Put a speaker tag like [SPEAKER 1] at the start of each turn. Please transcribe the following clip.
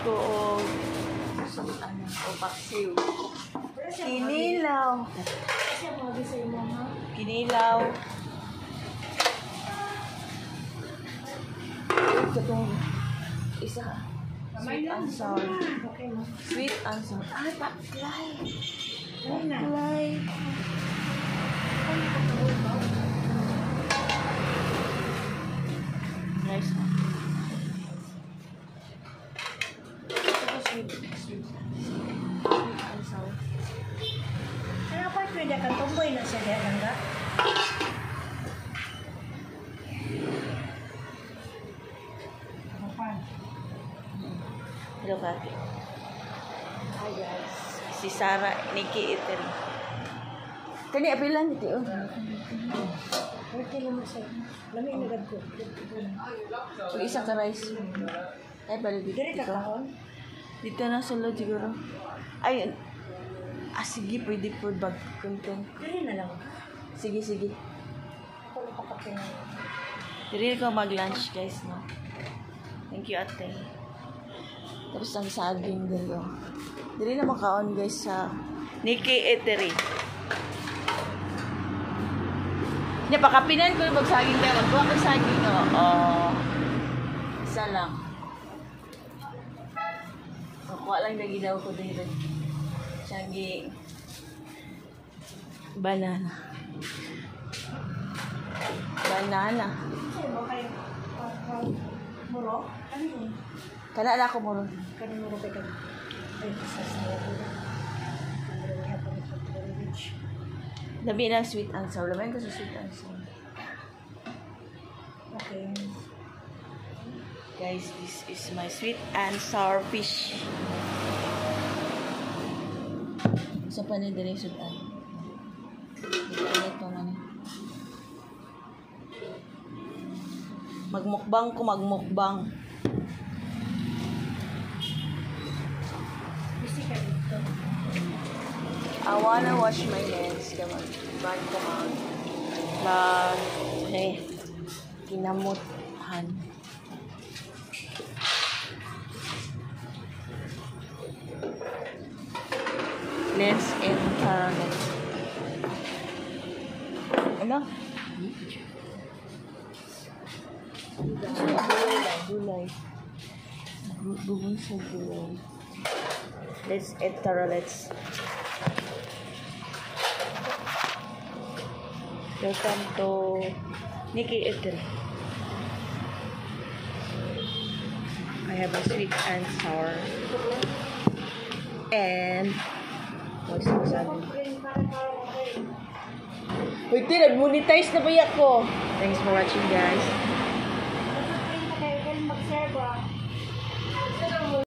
[SPEAKER 1] ko o paksiw. Kinilaw. Kinilaw. Itong isa. Sweet and sour. Sweet and sour. Ah, paklay. Paklay. Nice. Sweet and sour.
[SPEAKER 2] Ano pa pwede ka tumboy na siya diyan nga?
[SPEAKER 1] Hello, Kati. Hi, guys. Si Sarah, Nikki, Italy. Kani, apilan ito, oh.
[SPEAKER 2] Okay naman siya. Lami inagad ko.
[SPEAKER 1] Isa ka rice. Ay, balik dito.
[SPEAKER 2] Dari ka kahon?
[SPEAKER 1] Dito na sa loob siguro. Ay, sige, pwede food bag content.
[SPEAKER 2] Dari na lang.
[SPEAKER 1] Sige.
[SPEAKER 2] Ako napakapin na.
[SPEAKER 1] Diri ko mag-lunch, guys, no? Thank you, ate. Tapos ang saging din, oh. Diri na makaon, guys, sa Nikki Eatery. Nya, pakapinan ko yung saging tayo. Magkuha ko saging, oh. Isa lang. Kuha lang na ginaw ko dito. Saging. Banana.
[SPEAKER 2] Muro? Ano yun?
[SPEAKER 1] Kana na ako mo ron.
[SPEAKER 2] Kanang muro ka kan. Ay, kisas na yun.
[SPEAKER 1] Labi na sweet and sour. Labi ko sa sweet and sour.
[SPEAKER 2] Okay.
[SPEAKER 1] Guys, this is my sweet and sour fish. Sa panay din yung sudan. Ito pa man. Magmukbang.
[SPEAKER 2] Busy ka dito.
[SPEAKER 1] I wanna wash my hands. Come on. Back ko man. But, hey, kinamuthan. Let's enter it. Ano? Gulay. Bubun sa gulay. Let's enter it. Welcome to Nikki Eatery. I have a sweet and sour. And what's this one? Wait, nag-monetize na ba ako? Thanks for watching, guys.